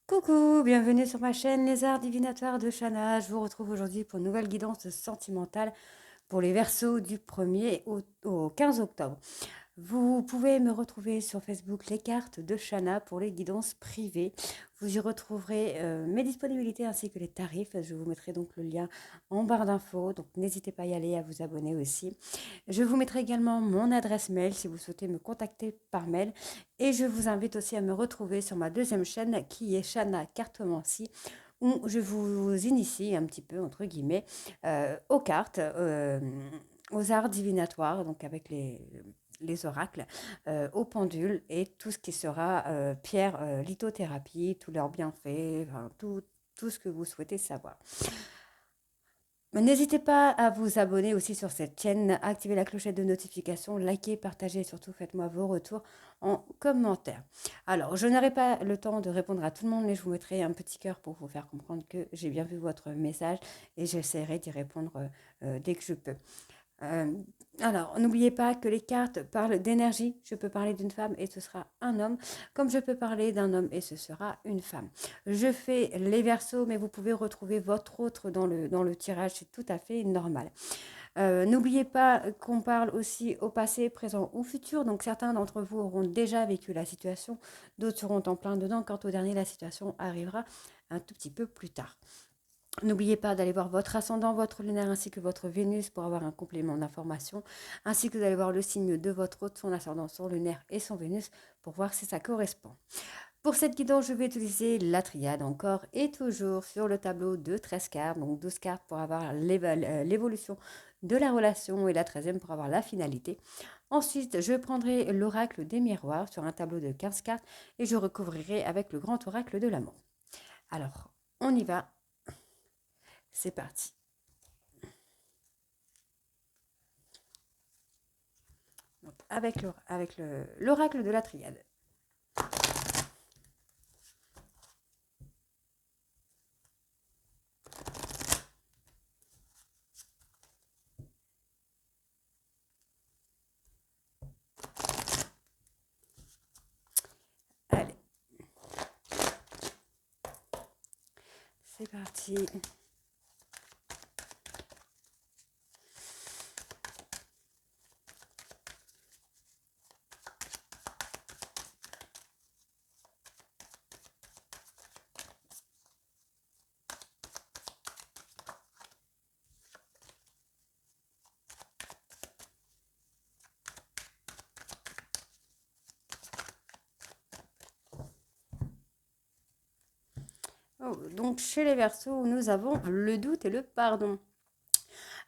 Coucou, bienvenue sur ma chaîne Les Arts Divinatoires de Shana. Je vous retrouve aujourd'hui pour une nouvelle guidance sentimentale pour les Verseaux du 1er au 15 octobre. Vous pouvez me retrouver sur Facebook Les Cartes de Shana pour les guidances privées. Vous y retrouverez mes disponibilités ainsi que les tarifs. Je vous mettrai donc le lien en barre d'infos, donc n'hésitez pas à y aller, à vous abonner aussi. Je vous mettrai également mon adresse mail si vous souhaitez me contacter par mail. Et je vous invite aussi à me retrouver sur ma deuxième chaîne qui est Shana Cartomancie, où je vous initie un petit peu, entre guillemets, aux cartes, aux arts divinatoires, donc avec les oracles, aux pendules et tout ce qui sera pierre lithothérapie, tous leurs bienfaits, enfin, tout ce que vous souhaitez savoir. N'hésitez pas à vous abonner aussi sur cette chaîne, activer la clochette de notification, liker, partager et surtout faites-moi vos retours en commentaire. Alors, je n'aurai pas le temps de répondre à tout le monde, mais je vous mettrai un petit cœur pour vous faire comprendre que j'ai bien vu votre message et j'essaierai d'y répondre dès que je peux. Euh, alors, n'oubliez pas que les cartes parlent d'énergie. Je peux parler d'une femme et ce sera un homme, comme je peux parler d'un homme et ce sera une femme. Je fais les versos, mais vous pouvez retrouver votre autre dans le tirage, c'est tout à fait normal. N'oubliez pas qu'on parle aussi au passé, présent ou futur. Donc certains d'entre vous auront déjà vécu la situation, d'autres seront en plein dedans. Quant au dernier, la situation arrivera un tout petit peu plus tard. N'oubliez pas d'aller voir votre ascendant, votre lunaire ainsi que votre Vénus pour avoir un complément d'information, ainsi que d'aller voir le signe de votre hôte, son ascendant, son lunaire et son Vénus pour voir si ça correspond. Pour cette guidance, je vais utiliser la triade encore et toujours sur le tableau de 13 cartes, donc 12 cartes pour avoir l'évolution de la relation et la 13e pour avoir la finalité. Ensuite, je prendrai l'oracle des miroirs sur un tableau de 15 cartes et je recouvrirai avec le grand oracle de l'amour. Alors, on y va. C'est parti. Donc, avec l'oracle de la triade. Allez, c'est parti. Oh, donc chez les Verseaux, nous avons le doute et le pardon.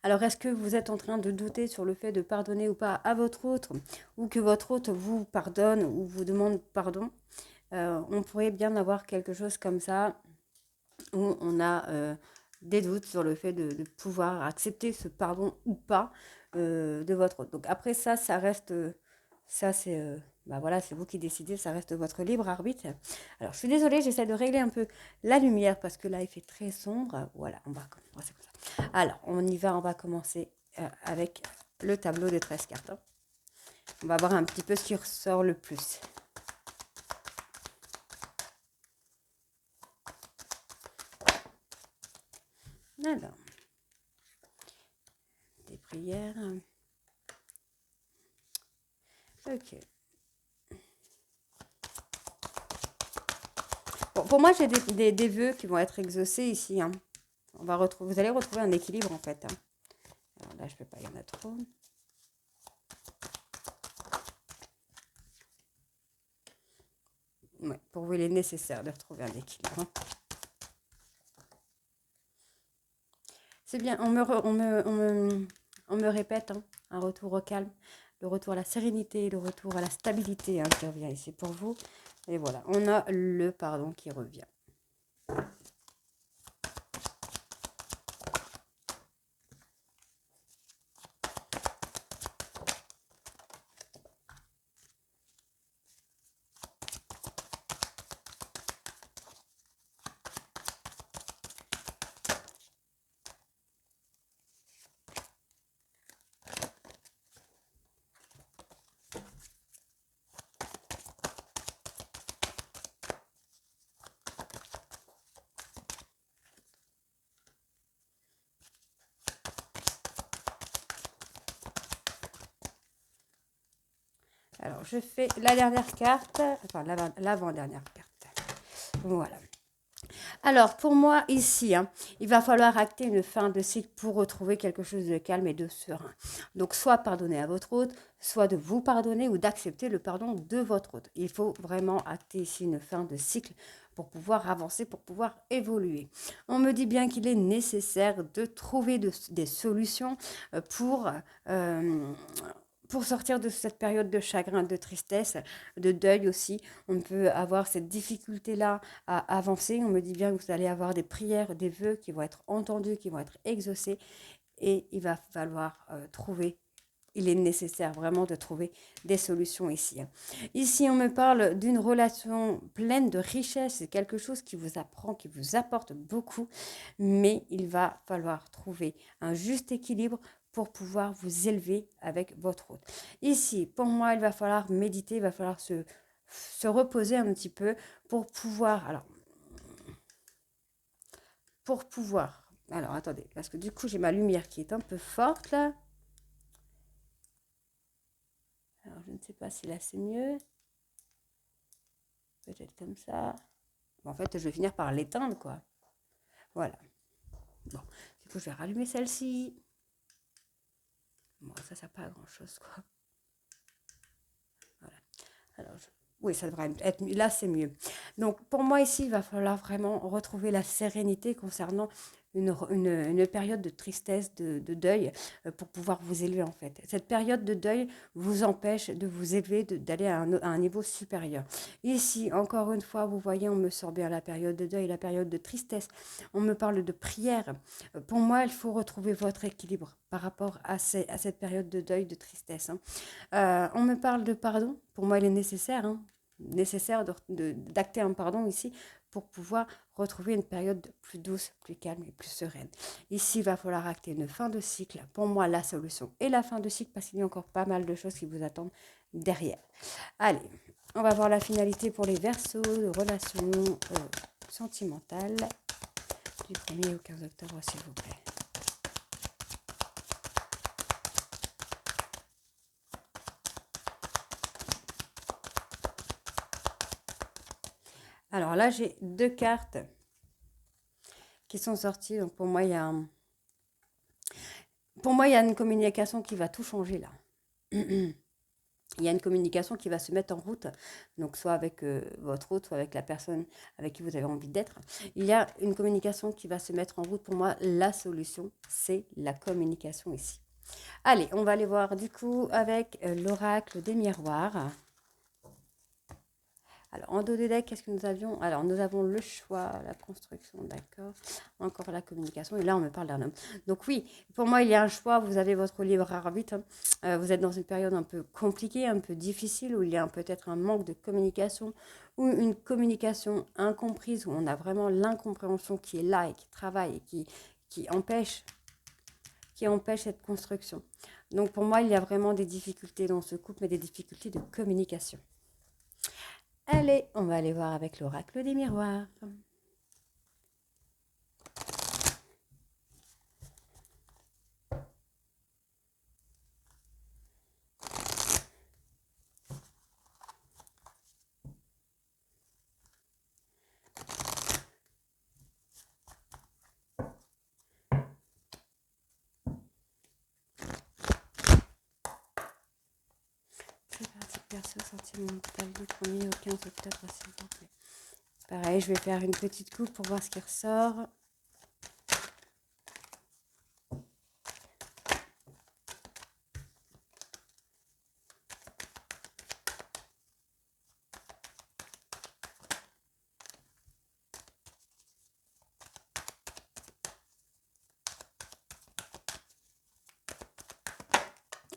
Alors, est-ce que vous êtes en train de douter sur le fait de pardonner ou pas à votre autre, ou que votre autre vous pardonne ou vous demande pardon? On pourrait bien avoir quelque chose comme ça, où on a des doutes sur le fait de pouvoir accepter ce pardon ou pas de votre autre. Donc après ça, ça reste, ça c'est, bah voilà, c'est vous qui décidez, ça reste votre libre arbitre. Alors je suis désolée, j'essaie de régler un peu la lumière parce que là il fait très sombre. Voilà, on va commencer comme ça. Alors on y va, on va commencer avec le tableau des 13 cartes. Hein. On va voir un petit peu ce qui ressort le plus. Alors, des prières. Ok. Bon, pour moi, j'ai des vœux qui vont être exaucés ici. Hein. Vous allez retrouver un équilibre en fait. Hein. Alors là, je ne peux pas, il y en a trop. Ouais, pour vous, il est nécessaire de retrouver un équilibre. Hein. C'est bien, on me répète hein, un retour au calme, le retour à la sérénité, le retour à la stabilité hein, qui revient ici pour vous. Et voilà, on a le pardon qui revient. je fais la dernière carte, enfin l'avant-dernière carte. Voilà. Alors, pour moi, ici, hein, il va falloir acter une fin de cycle pour retrouver quelque chose de calme et de serein. Donc, soit pardonner à votre hôte, soit de vous pardonner ou d'accepter le pardon de votre hôte. Il faut vraiment acter ici une fin de cycle pour pouvoir avancer, pour pouvoir évoluer. On me dit bien qu'il est nécessaire de trouver des solutions pour... euh, pour sortir de cette période de chagrin, de tristesse, de deuil aussi, on peut avoir cette difficulté-là à avancer. On me dit bien que vous allez avoir des prières, des vœux qui vont être entendus, qui vont être exaucés. Et il va falloir trouver, il est nécessaire vraiment de trouver des solutions ici. Ici, on me parle d'une relation pleine de richesse. C'est quelque chose qui vous apprend, qui vous apporte beaucoup. Mais il va falloir trouver un juste équilibre pour pouvoir vous élever avec votre hôte. Ici, pour moi, il va falloir méditer, il va falloir se reposer un petit peu pour pouvoir... Alors, attendez, parce que du coup, j'ai ma lumière qui est un peu forte, là. Alors, je ne sais pas si là, c'est mieux. Peut-être comme ça. Bon, en fait, je vais finir par l'éteindre, quoi. Voilà. Bon, du coup, je vais rallumer celle-ci. Bon, ça sert pas à grand-chose, quoi. Voilà. Alors, oui, ça devrait être mieux. Là, c'est mieux. Donc, pour moi, ici, il va falloir vraiment retrouver la sérénité concernant une période de tristesse, de deuil, pour pouvoir vous élever, en fait. Cette période de deuil vous empêche de vous élever, d'aller à un niveau supérieur. Ici, encore une fois, vous voyez, on me sort bien la période de deuil, la période de tristesse. On me parle de prière. Pour moi, il faut retrouver votre équilibre par rapport à cette période de deuil, de tristesse. Hein. On me parle de pardon. Pour moi, il est nécessaire, hein, nécessaire d'acter un pardon ici pour pouvoir retrouver une période plus douce, plus calme et plus sereine. Ici, il va falloir acter une fin de cycle. Pour moi, la solution est la fin de cycle parce qu'il y a encore pas mal de choses qui vous attendent derrière. Allez, on va voir la finalité pour les Verseaux de relations sentimentales du 1er au 15 octobre, s'il vous plaît. Alors là, j'ai deux cartes qui sont sorties. Donc pour moi, il y a une communication qui va tout changer là. Il y a une communication qui va se mettre en route, donc soit avec votre hôte, soit avec la personne avec qui vous avez envie d'être. Il y a une communication qui va se mettre en route. Pour moi, la solution, c'est la communication ici. Allez, on va aller voir du coup avec l'oracle des miroirs. Alors, en dos des decks, qu'est-ce que nous avions? Alors, nous avons le choix, la construction, d'accord. Encore la communication. Et là, on me parle d'un homme. Donc oui, pour moi, il y a un choix. Vous avez votre libre arbitre. Vous êtes dans une période un peu compliquée, un peu difficile, où il y a peut-être un manque de communication ou une communication incomprise, où on a vraiment l'incompréhension qui est là et qui travaille et qui empêche cette construction. Donc pour moi, il y a vraiment des difficultés dans ce couple, mais des difficultés de communication. Allez, on va aller voir avec l'oracle des miroirs. C'est parti, perso sentimental du 1er au 15 octobre, s'il vous plaît. Pareil, je vais faire une petite coupe pour voir ce qui ressort.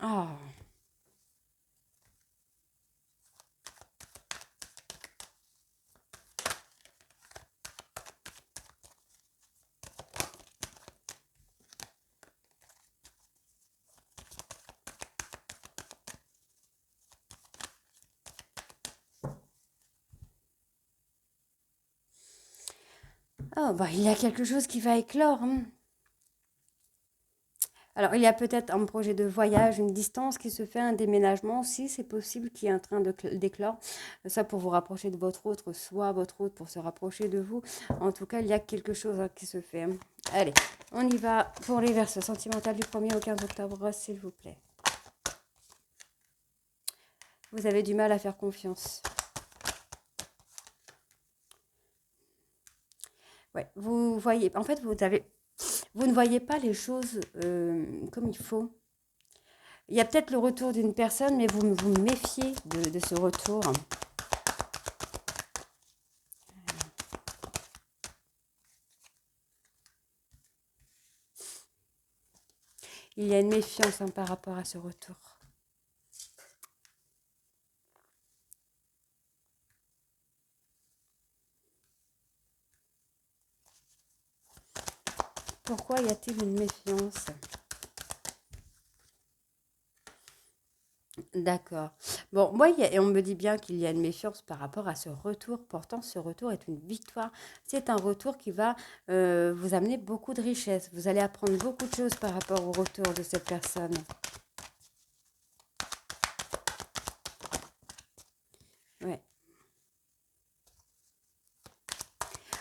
Oh. Oh, bah, il y a quelque chose qui va éclore. Hein. Alors, il y a peut-être un projet de voyage, une distance qui se fait, un déménagement aussi. C'est possible qu'il y ait un train de d'éclore. Ça pour vous rapprocher de votre autre, soit votre autre pour se rapprocher de vous. En tout cas, il y a quelque chose qui se fait. Allez, on y va pour les versos sentimentales du 1er au 15 octobre, s'il vous plaît. Vous avez du mal à faire confiance. Ouais, vous voyez, en fait, vous ne voyez pas les choses comme il faut. Il y a peut-être le retour d'une personne, mais vous vous méfiez de ce retour. Il y a une méfiance par rapport à ce retour. Pourquoi y a-t-il une méfiance? D'accord. Bon, moi, et on me dit bien qu'il y a une méfiance par rapport à ce retour. Pourtant, ce retour est une victoire. C'est un retour qui va vous amener beaucoup de richesse. Vous allez apprendre beaucoup de choses par rapport au retour de cette personne. Ouais.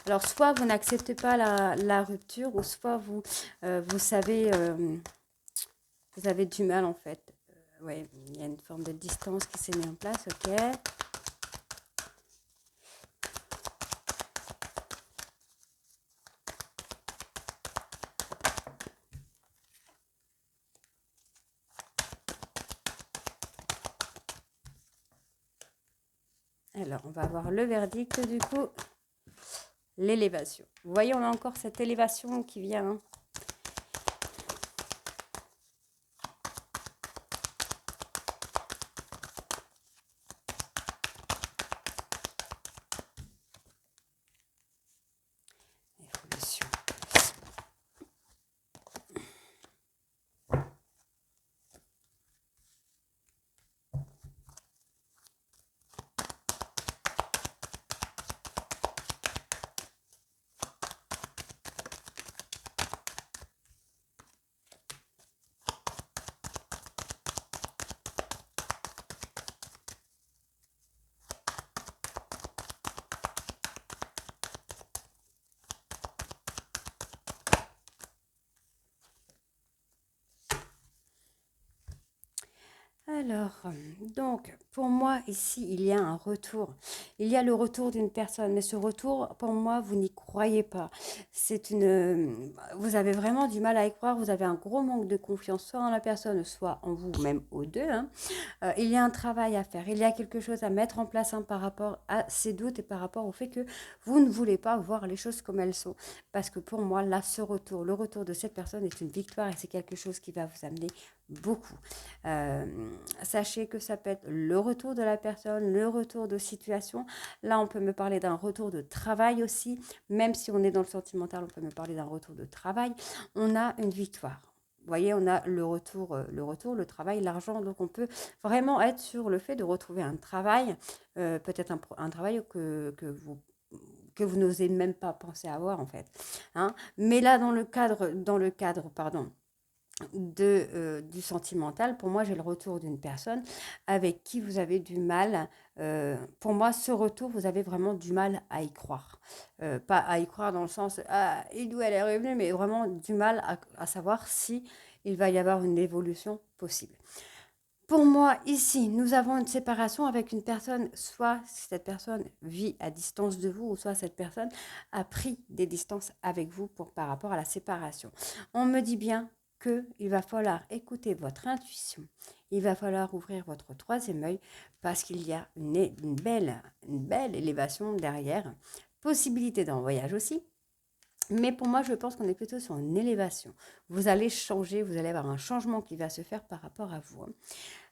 Alors, soit vous n'acceptez pas la rupture, ou soit vous savez, vous avez du mal en fait. Ouais, il y a une forme de distance qui s'est mise en place, ok. Alors, on va avoir le verdict du coup. L'élévation. Vous voyez, on a encore cette élévation qui vient. Hein. Évolution. Alors, donc, pour moi, ici, il y a un retour. Il y a le retour d'une personne, mais ce retour, pour moi, vous n'y croyez pas. Vous avez vraiment du mal à y croire, vous avez un gros manque de confiance, soit en la personne, soit en vous, même aux deux. Hein. Il y a un travail à faire, il y a quelque chose à mettre en place par rapport à ces doutes et par rapport au fait que vous ne voulez pas voir les choses comme elles sont. Parce que pour moi, là, le retour de cette personne est une victoire et c'est quelque chose qui va vous amener beaucoup. Euh, Sachez que ça peut être le retour de la personne, le retour de situation. Là, on peut me parler d'un retour de travail aussi. Même si on est dans le sentimental, on peut me parler d'un retour de travail. On a une victoire. Vous voyez, on a le travail, l'argent. Donc, on peut vraiment être sur le fait de retrouver un travail, peut-être un travail que vous n'osez même pas penser avoir, en fait. Hein. Mais là, dans le cadre, pardon, du sentimental, pour moi, j'ai le retour d'une personne avec qui vous avez du mal. Pour moi, ce retour, vous avez vraiment du mal à y croire. Pas à y croire dans le sens, ah, et d'où elle est revenue, mais vraiment du mal à savoir si il va y avoir une évolution possible. Pour moi, ici, nous avons une séparation avec une personne, soit cette personne vit à distance de vous, ou soit cette personne a pris des distances avec vous par rapport à la séparation. On me dit bien qu'il va falloir écouter votre intuition, il va falloir ouvrir votre troisième œil parce qu'il y a une belle élévation derrière, possibilité d'un voyage aussi. Mais pour moi, je pense qu'on est plutôt sur une élévation. Vous allez changer, vous allez avoir un changement qui va se faire par rapport à vous.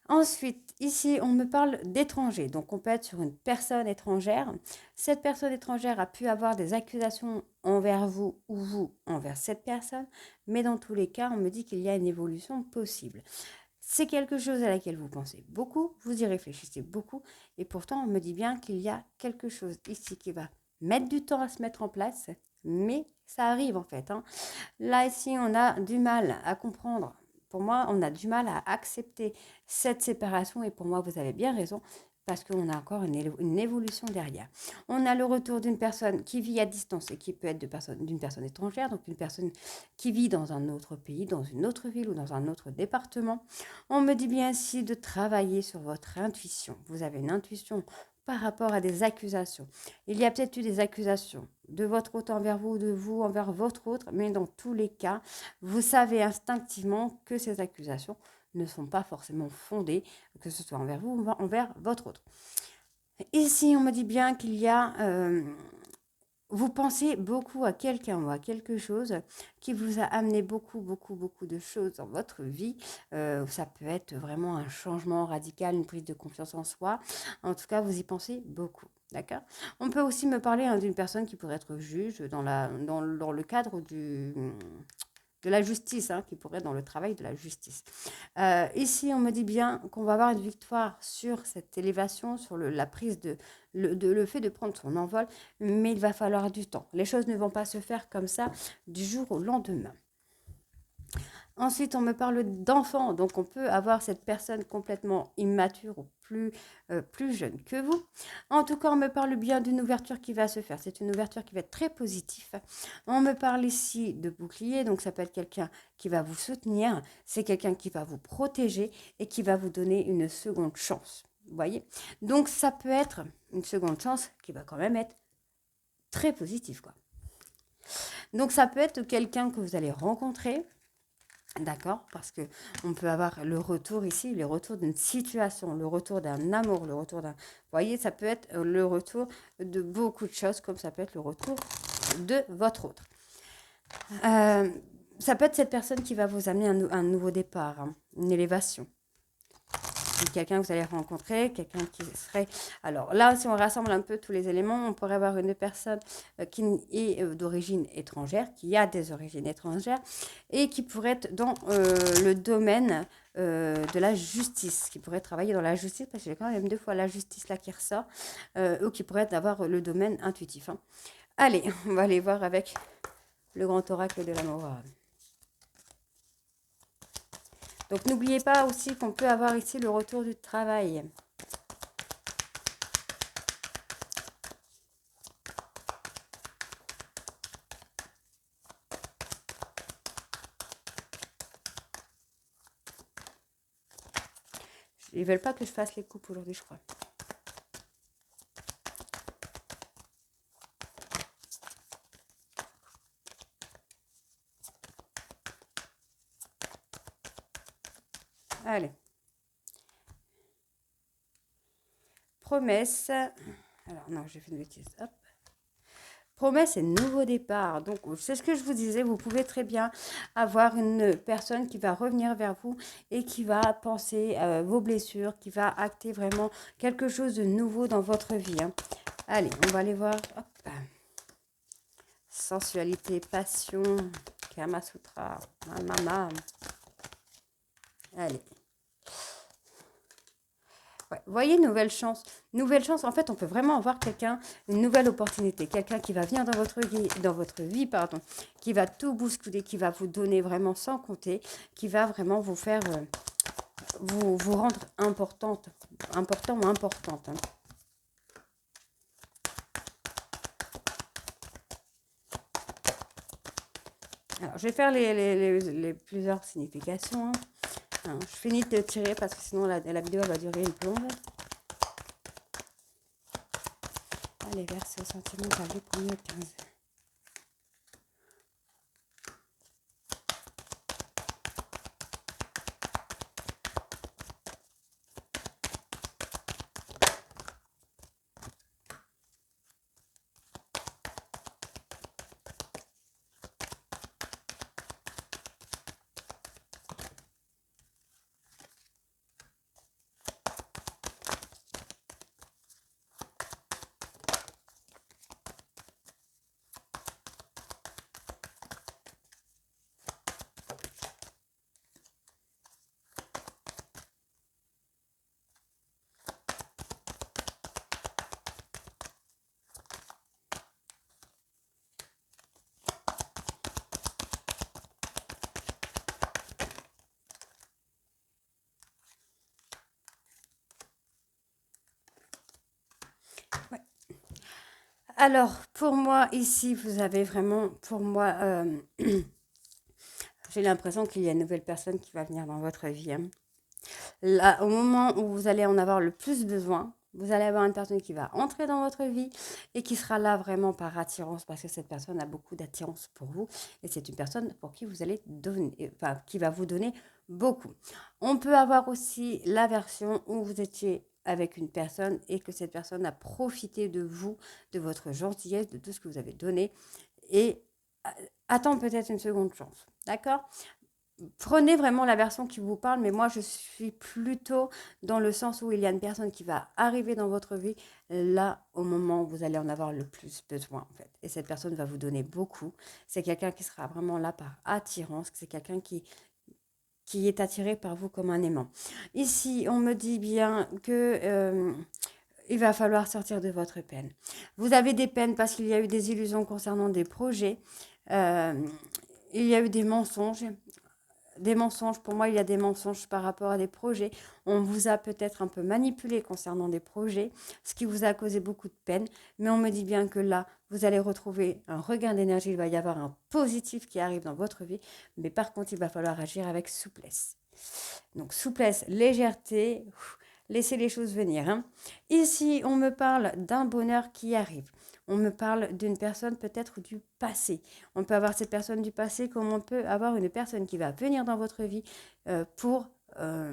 Ensuite, ici, on me parle d'étranger. Donc, on peut être sur une personne étrangère. Cette personne étrangère a pu avoir des accusations envers vous ou vous envers cette personne. Mais dans tous les cas, on me dit qu'il y a une évolution possible. C'est quelque chose à laquelle vous pensez beaucoup, vous y réfléchissez beaucoup. Et pourtant, on me dit bien qu'il y a quelque chose ici qui va mettre du temps à se mettre en place. Mais ça arrive en fait. Hein. Là, ici, on a du mal à comprendre pour moi, on a du mal à accepter cette séparation et pour moi, vous avez bien raison parce qu'on a encore une évolution derrière. On a le retour d'une personne qui vit à distance et qui peut être d'une personne étrangère, donc une personne qui vit dans un autre pays, dans une autre ville ou dans un autre département. On me dit bien ici de travailler sur votre intuition. Vous avez une intuition par rapport à des accusations. Il y a peut-être eu des accusations de votre autre envers vous, de vous envers votre autre, mais dans tous les cas, vous savez instinctivement que ces accusations ne sont pas forcément fondées, que ce soit envers vous ou envers votre autre. Ici, on me dit bien qu'il y a... vous pensez beaucoup à quelqu'un ou à quelque chose qui vous a amené beaucoup, beaucoup, beaucoup de choses dans votre vie. Ça peut être vraiment un changement radical, une prise de confiance en soi. En tout cas, vous y pensez beaucoup. D'accord. On peut aussi me parler d'une personne qui pourrait être juge dans le cadre de la justice, qui pourrait être dans le travail de la justice. Ici, on me dit bien qu'on va avoir une victoire sur cette élévation, sur la prise le fait de prendre son envol, mais il va falloir du temps. Les choses ne vont pas se faire comme ça du jour au lendemain. Ensuite, on me parle d'enfant, donc on peut avoir cette personne complètement immature ou plus jeune que vous. En tout cas, on me parle bien d'une ouverture qui va se faire. C'est une ouverture qui va être très positive. On me parle ici de bouclier, donc ça peut être quelqu'un qui va vous soutenir, c'est quelqu'un qui va vous protéger et qui va vous donner une seconde chance. Vous voyez? Donc ça peut être une seconde chance qui va quand même être très positive, quoi. Donc ça peut être quelqu'un que vous allez rencontrer. D'accord, parce que on peut avoir le retour ici, le retour d'une situation, le retour d'un amour, le retour d'un... Vous voyez, ça peut être le retour de beaucoup de choses, comme ça peut être le retour de votre autre. Ça peut être cette personne qui va vous amener un nouveau départ, une élévation. Quelqu'un que vous allez rencontrer, quelqu'un qui serait... Alors là, si on rassemble un peu tous les éléments, on pourrait avoir une personne qui est d'origine étrangère, qui a des origines étrangères, et qui pourrait être dans le domaine de la justice, qui pourrait travailler dans la justice, parce que j'ai quand même 2 fois la justice là qui ressort, ou qui pourrait avoir le domaine intuitif. Allez, on va aller voir avec le grand oracle de l'amour. Donc n'oubliez pas aussi qu'on peut avoir ici le retour du travail. Ils veulent pas que je fasse les coupes aujourd'hui, je crois. Allez. Promesse. Alors non, j'ai fait une bêtise. Hop. Promesse et nouveau départ. Donc, c'est ce que je vous disais, vous pouvez très bien avoir une personne qui va revenir vers vous et qui va penser vos blessures, qui va acter vraiment quelque chose de nouveau dans votre vie. Allez, on va aller voir. Hop. Sensualité, passion, Kama Sutra, Mama. Allez. Ouais, voyez, nouvelle chance. Nouvelle chance, en fait, on peut vraiment avoir quelqu'un, une nouvelle opportunité. Quelqu'un qui va venir dans votre vie, pardon, qui va tout bousculer, qui va vous donner vraiment sans compter, qui va vraiment vous faire, vous rendre important ou importante. Alors, je vais faire les plusieurs significations. Alors, je finis de tirer parce que sinon la vidéo va durer une plombe. Allez, verser au sentimental du 1er au 15. Alors, pour moi, ici, vous avez vraiment, pour moi, j'ai l'impression qu'il y a une nouvelle personne qui va venir dans votre vie, hein. Là, au moment où vous allez en avoir le plus besoin, vous allez avoir une personne qui va entrer dans votre vie et qui sera là vraiment par attirance parce que cette personne a beaucoup d'attirance pour vous et c'est une personne pour qui vous allez donner, enfin, qui va vous donner beaucoup. On peut avoir aussi la version où vous étiez avec une personne et que cette personne a profité de vous, de votre gentillesse, de tout ce que vous avez donné et attend peut-être une seconde chance. D'accord? Prenez vraiment la version qui vous parle, mais moi je suis plutôt dans le sens où il y a une personne qui va arriver dans votre vie là au moment où vous allez en avoir le plus besoin en fait. Et cette personne va vous donner beaucoup. C'est quelqu'un qui sera vraiment là par attirance, c'est quelqu'un qui est attiré par vous comme un aimant. Ici, on me dit bien que il va falloir sortir de votre peine. Vous avez des peines parce qu'il y a eu des illusions concernant des projets. Euh, il y a eu des mensonges. Pour moi, il y a des mensonges par rapport à des projets. On vous a peut-être un peu manipulé concernant des projets, ce qui vous a causé beaucoup de peine. Mais on me dit bien que là, vous allez retrouver un regain d'énergie. Il va y avoir un positif qui arrive dans votre vie. Mais par contre, il va falloir agir avec souplesse. Donc, souplesse, légèreté, laissez les choses venir, hein. Ici, on me parle d'un bonheur qui arrive. On me parle d'une personne peut-être du passé. On peut avoir cette personne du passé comme on peut avoir une personne qui va venir dans votre vie euh, pour, euh,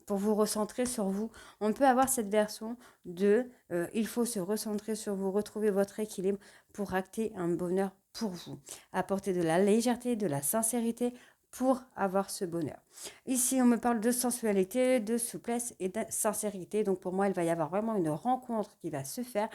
pour vous recentrer sur vous. On peut avoir cette version de il faut se recentrer sur vous, retrouver votre équilibre pour acter un bonheur pour vous. Apporter de la légèreté, de la sincérité pour avoir ce bonheur. Ici, on me parle de sensualité, de souplesse et de sincérité. Donc pour moi, il va y avoir vraiment une rencontre qui va se faire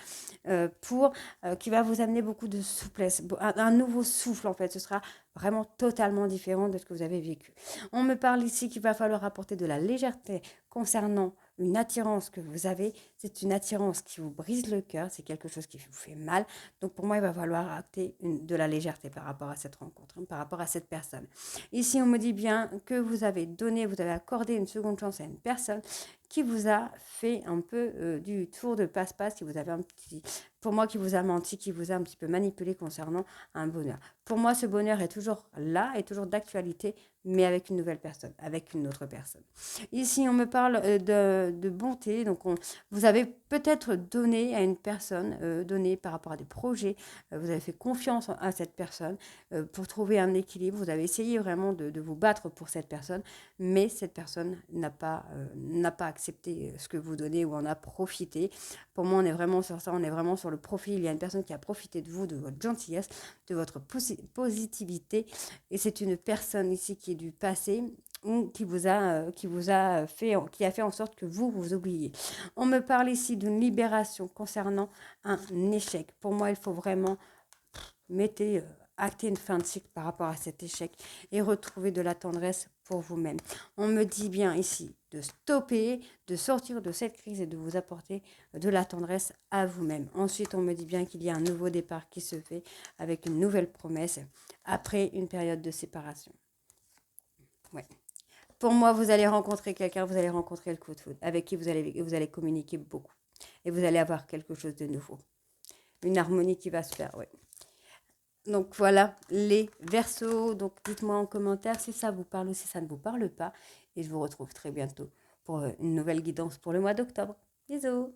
qui va vous amener beaucoup de souplesse, un nouveau souffle en fait. Ce sera vraiment totalement différent de ce que vous avez vécu. On me parle ici qu'il va falloir apporter de la légèreté concernant une attirance que vous avez. C'est une attirance qui vous brise le cœur, c'est quelque chose qui vous fait mal. Donc pour moi, il va falloir acter de la légèreté par rapport à cette rencontre, hein, par rapport à cette personne. Ici, on me dit bien que vous avez donné, vous avez accordé une seconde chance à une personne qui vous a fait un peu du tour de passe-passe, qui vous avait un petit, pour moi, qui vous a menti, qui vous a un petit peu manipulé concernant un bonheur. Pour moi, ce bonheur est toujours là, est toujours d'actualité, mais avec une nouvelle personne, avec une autre personne. Ici, on me parle de bonté, donc vous avez peut-être donné à une personne, donné par rapport à des projets, vous avez fait confiance à cette personne pour trouver un équilibre, vous avez essayé vraiment de vous battre pour cette personne, mais cette personne n'a pas accepté ce que vous donnez ou en a profité. Pour moi, on est vraiment sur ça, on est vraiment sur le profit. Il y a une personne qui a profité de vous, de votre gentillesse, de votre positivité. Et c'est une personne ici qui est du passé ou qui vous a fait, qui a fait en sorte que vous vous oubliez. On me parle ici d'une libération concernant un échec. Pour moi, il faut vraiment mettez, acter une fin de cycle par rapport à cet échec et retrouver de la tendresse pour vous-même. On me dit bien ici de stopper, de sortir de cette crise et de vous apporter de la tendresse à vous-même. Ensuite, on me dit bien qu'il y a un nouveau départ qui se fait avec une nouvelle promesse après une période de séparation. Ouais. Pour moi, vous allez rencontrer quelqu'un, vous allez rencontrer le coup de foudre avec qui vous allez communiquer beaucoup. Et vous allez avoir quelque chose de nouveau. Une harmonie qui va se faire, oui. Donc voilà les versos. Donc dites-moi en commentaire si ça vous parle ou si ça ne vous parle pas. Et je vous retrouve très bientôt pour une nouvelle guidance pour le mois d'octobre. Bisous!